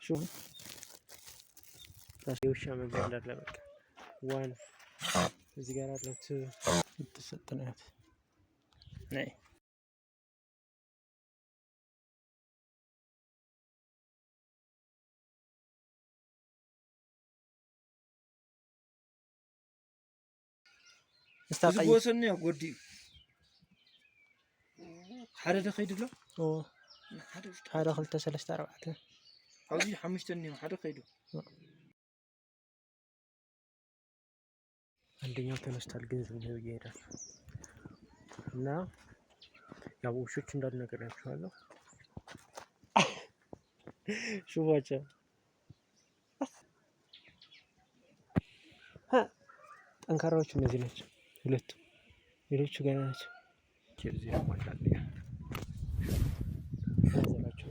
شوف የውሻ መንገድ እንዳለ በቃ ዋን እዚህ ጋር አለ ቱ ተሰጥናት ነይ استاقي وصلني غدي حدا خيدلو حدا خلت 3 4 حوزي 5 حدا خيدو አንደኛው ተነስቷል ግን ዝም ብሎ ይሄዳል እና ያው ውሾች እንዳሉ ነገራችኋለሁ ሹባቸው ጠንካራዎች እነዚህ ናቸው ሁለቱ ሌሎቹ ገና ናቸው ከዚህ ያማላል ያዘራቸው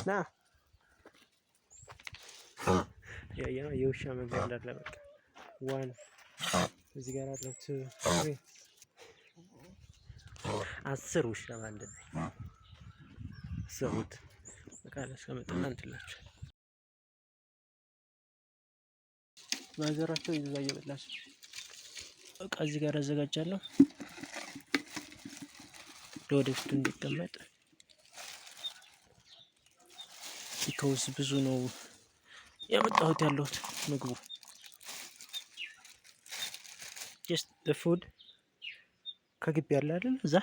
ና ያ የውሻ መንገድ እንዳለ በቃ ዋን እዚህ ጋር አለ ቱ 10 ውሻ ባንድ ላይ ሰውት በቃ ለስከመጣን እንትላችሁ ማዘራቸው ይዛ እየበላች በቃ እዚህ ጋር አዘጋጃለሁ ለወደፊቱ እንዲቀመጥ ቢኮዝ ብዙ ነው ያመጣሁት ያለሁት ምግቡ just the food ከግቢ ያለ አይደል እዛ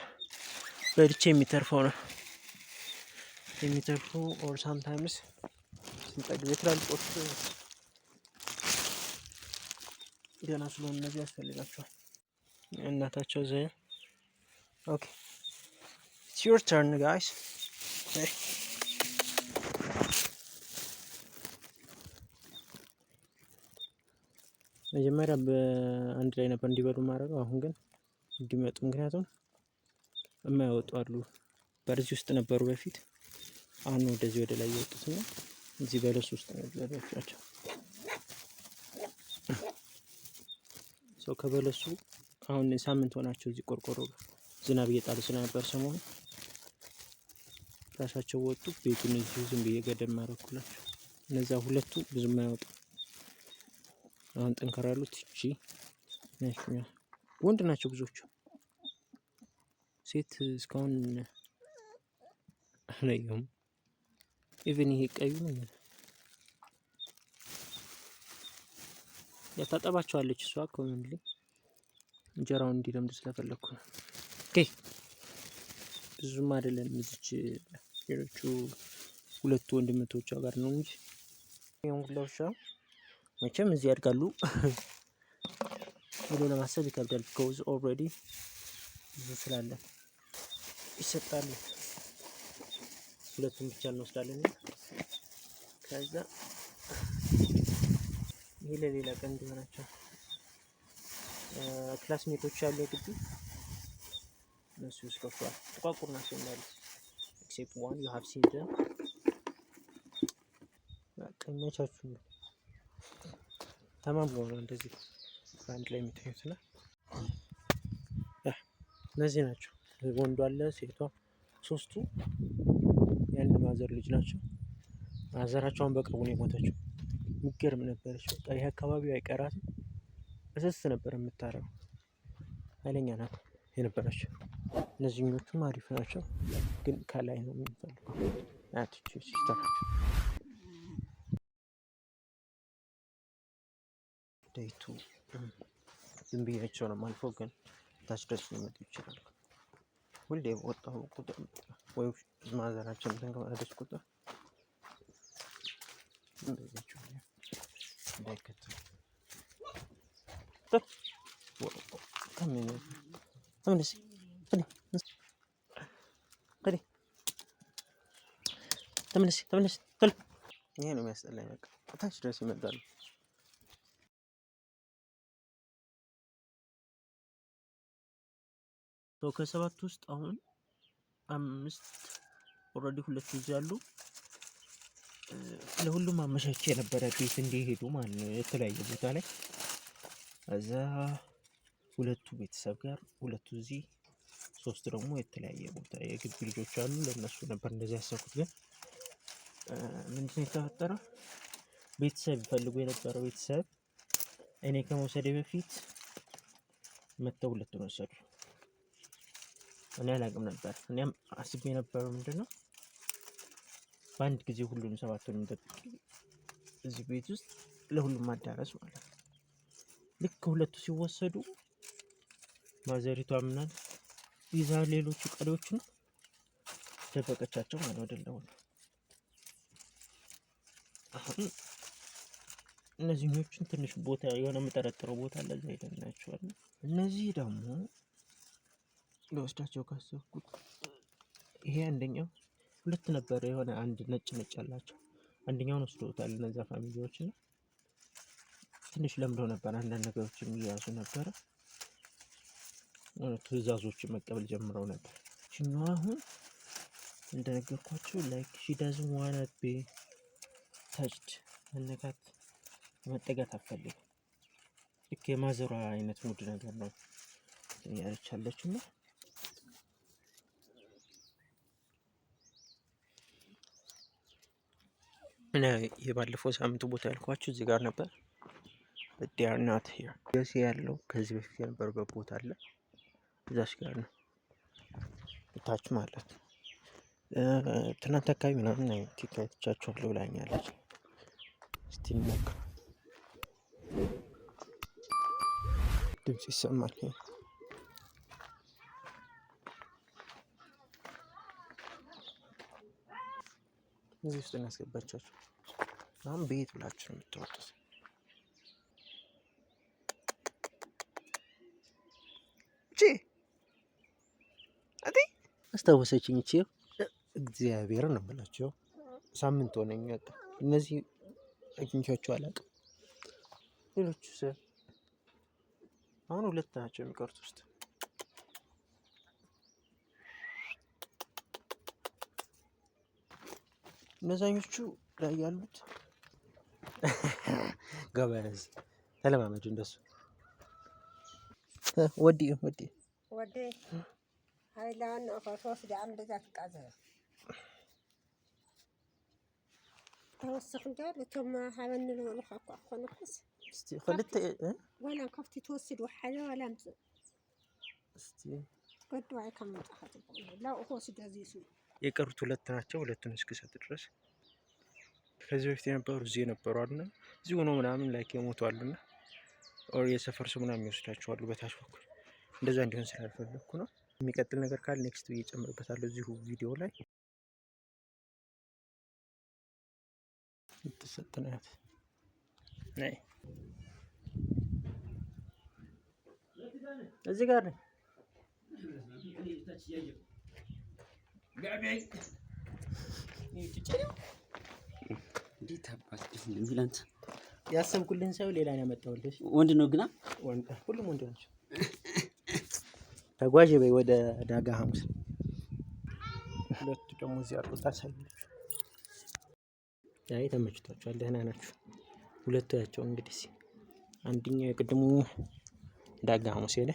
በልቼ የሚተርፈው ነው የሚተርፈው or sometimes ስንጠግብ ትላልቆች ገና ስለሆነ እነዚህ ያስፈልጋቸዋል እናታቸው ዘ okay it's your turn guys okay. መጀመሪያ በአንድ ላይ ነበር እንዲበሉ ማድረገው አሁን ግን እንዲመጡ ምክንያቱም የማይወጡ አሉ በርዚ ውስጥ ነበሩ በፊት አሁን ወደዚህ ወደ ላይ ያወጡትና እዚህ በለስ ውስጥ ነው ያደረቻቸው ከበለሱ አሁን ሳምንት ሆናቸው እዚህ ቆርቆሮ ዝናብ እየጣለ ስለነበር ሰሞኑን ራሳቸው ወጡ ቤቱን እዚህ ዝም ብዬ ገደም ማረኩላቸው እነዛ ሁለቱ ብዙም አይወጡ አሁን ጠንካራ ያሉት እቺ ናቸው ወንድ ናቸው ብዙዎቹ ሴት እስካሁን አላየሁም ኢቭን ይሄ ቀዩ ያታጠባቸዋለች እሷ ኮሜንሊ እንጀራው እንዲለምድ ስለፈለኩ ነው ኦኬ ብዙም አይደለም እዚች ሌሎቹ ሁለቱ ወንድምቶቿ ጋር ነው እንጂ የወንድላውሻ መቼም እዚህ ያድጋሉ ብሎ ለማሰብ ይከብዳል because already ብዙ ስላለ ይሰጣሉ ሁለቱም ብቻ እንወስዳለን ከዛ ይሄ ለሌላ ቀን እንዲሆናቸው ክላስሜቶች ያሉ ግቢ እነሱ ስከፋ ተቋቁር ናቸው ማለት except one you have seen them ከመቻቹ ተማም ነው እንደዚህ አንድ ላይ የሚተኙትና እነዚህ ናቸው ወንዱ አለ ሴቷ ሶስቱ የአንድ ማዘር ልጅ ናቸው ማዘራቸውን በቅርቡ ነው የሞተችው የሚገርም ነበረች በቃ ይሄ አካባቢው አይቀራትም እሰስ ነበር የምታረው ኃይለኛ ናት የነበረችው እነዚህኞቹም አሪፍ ናቸው ግን ከላይ ነው የሚፈልገው አትቹ ሲስተራቸው ዴይቱ ዝም ብያቸው ነው ማልፎ ግን ታች ድረስ ሊመጡ ይችላሉ ሁሌ ወጣሁ ቁጥር ወይ ማዘራችን ተንከባለች ቁጥር እንደዚህ ነው ዳይከት ከምን ተመለስ ተመለስ ይሄ ነው የሚያስጠላኝ በቃ ታች ድረስ ይመጣሉ ከሰባት ውስጥ አሁን 5 ኦሬዲ 2 ይዛሉ ለሁሉም አመቻቸ የነበረ ቤት እንዲሄዱ ማለት ነው የተለያየ ቦታ ላይ እዛ ሁለቱ ቤተሰብ ጋር፣ ሁለቱ እዚህ፣ 3 ደግሞ የተለያየ ቦታ የግቢ ልጆች አሉ። ለእነሱ ነበር እንደዚህ ያሰብኩት። ግን ምንድነው የተፈጠረው? ቤተሰብ ይፈልጉ የነበረው ቤተሰብ እኔ ከመውሰዴ በፊት መተው ሁለቱን ወሰዱ። እኔ አላውቅም ነበር። እኔም አስቤ የነበረው ምንድነው በአንድ ጊዜ ሁሉንም 7ቱን ጠብቄ እዚህ ቤት ውስጥ ለሁሉም ማዳረስ ማለት ነው። ልክ ሁለቱ ሲወሰዱ ማዘሪቷ ምናል ይዛ ሌሎቹ ቀሪዎቹን ደበቀቻቸው ማለት አይደለም። አሁን እነዚህኞቹን ትንሽ ቦታ የሆነ የምጠረጥረው ቦታ አለ፣ እዛ ሄደን እናያቸዋለን። እነዚህ ደግሞ ለወስዳቸው ካሰብኩት ይሄ አንደኛው 2 ነበር፣ የሆነ አንድ ነጭ ያላቸው አንደኛውን ወስዶታል። እነዛ ፋሚሊዎች ነው ትንሽ ለምደው ነበር፣ አንዳንድ ነገሮችን እየያዙ ነበር፣ ትዕዛዞችን መቀበል ጀምረው ነበር። እኛው አሁን እንደነገርኳችሁ ላይክ ሺ ዳዝንት ዋና ቢ ታችድ መነካት መጠጋት አትፈልግም። ልክ የማዘሯ አይነት ሙድ ነገር ነው ያለች አለችው እና የባለፈው ሳምንቱ ቦታ ያልኳችሁ እዚህ ጋር ነበር። they are not here ደስ ያለው ከዚህ በፊት የነበረበት ቦታ አለ፣ እዛች ጋር ነው ታች ማለት ነው። ትናንት አካባቢ ምናምን ቲኬቶቻቸዋለሁ ብላኛለች። እስቲ እንሞክር። ድምፅ ይሰማል። እዚህ ውስጥ እናስገባቻችሁ። አሁን ቤት ብላችሁ ነው የምትወጡት። እቺ አስታወሰችኝ። እቺ እግዚአብሔር ነው የምላቸው። ሳምንት ሆነኝ። እነዚህ አግኝቻቸው አላውቅም። ሌሎቹ አሁን 2 ናቸው የሚቀሩት ውስጥ እነዛኞቹ ላይ ያሉት ገበያዝ ተለማመዱ። እንደሱ ወዲ ሃይላን ኦፋሶስ ዳም ደዛት ቃዘ ተወሰኽ እንዳል እቶም ሃበን ነው ልኻኳ ኮንኩስ እስቲ خلت ወላ ከፍቲ ተወስድ ወሐለ ወላ ምጽ እስቲ ወድዋይ ከመጣኸት ላው ሆስ ዳዚሱ የቀሩት 2 ናቸው። 2ቱን እስክሰጥ ድረስ ከዚህ በፊት የነበሩ እዚህ የነበሩ አሉና እዚህ ሆኖ ምናምን ላይክ የሞቱ አሉና ኦር የሰፈር ሰው ምናምን ይወስዳቸው አሉ በታች በኩል። እንደዛ እንዲሆን ስላልፈለኩ ነው። የሚቀጥል ነገር ካለ ኔክስት ብዬ ጨምርበታለሁ እዚሁ ቪዲዮ ላይ። ተሰጥናት ነይ እዚህ ጋር ነኝ። እንዴት አባት እንዴት ያሰብኩልን ሰው ሌላ ነው ያመጣሁልሽ። ወንድ ነው ግና ወንድ ሁሉም ወንድ ናቸው። ተጓዥ በይ ወደ ዳጋ ሐሙስ። 2 ደግሞ እዚህ አሉ ታሳያችሁ። አይ ተመችቷቸዋል፣ ደህና ናችሁ። 2 ያቸው እንግዲህ አንደኛው የቅድሙ ዳጋ ሐሙስ ሄደ።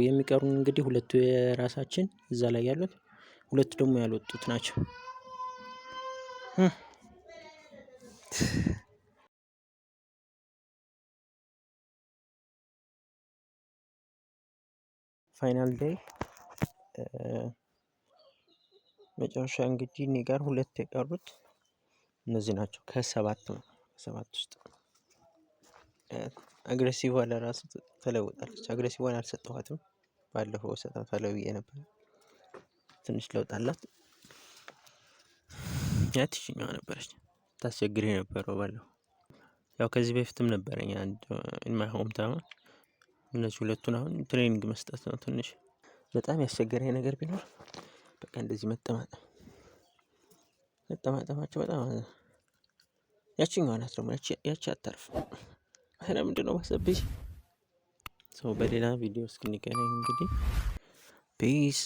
የሚቀሩን እንግዲህ 2 የራሳችን እዛ ላይ ያሉት፣ 2 ደግሞ ያልወጡት ናቸው። ፋይናል ዴይ መጨረሻ እንግዲህ እኔ ጋር 2 የቀሩት እነዚህ ናቸው። ከ7 ነው። 7 ውስጥ አግሬሲቭ ዋለ ራሱ ተለውጣለች። አግሬሲቭ ዋለ አልሰጠኋትም፣ ባለፈው ሰጣታለሁ ብዬ ነበር። ትንሽ ለውጥ አላት። ያትሽኛው ነበረች ታስቸግረኝ ነበረው ባለፈው። ያው ከዚህ በፊትም ነበረኝ አንድ ማይ ሆም ታውን። እነዚህ 2ቱን አሁን ትሬኒንግ መስጠት ነው። ትንሽ በጣም ያስቸገረኝ ነገር ቢኖር በቃ እንደዚህ መጠማጠማቸው በጣም ያቺኛው ናት። ደግሞ ያቺ አታርፍ። አረ ምንድነው ማሰብሽ? በሌላ ቪዲዮ እስክንገናኝ እንግዲህ ፒስ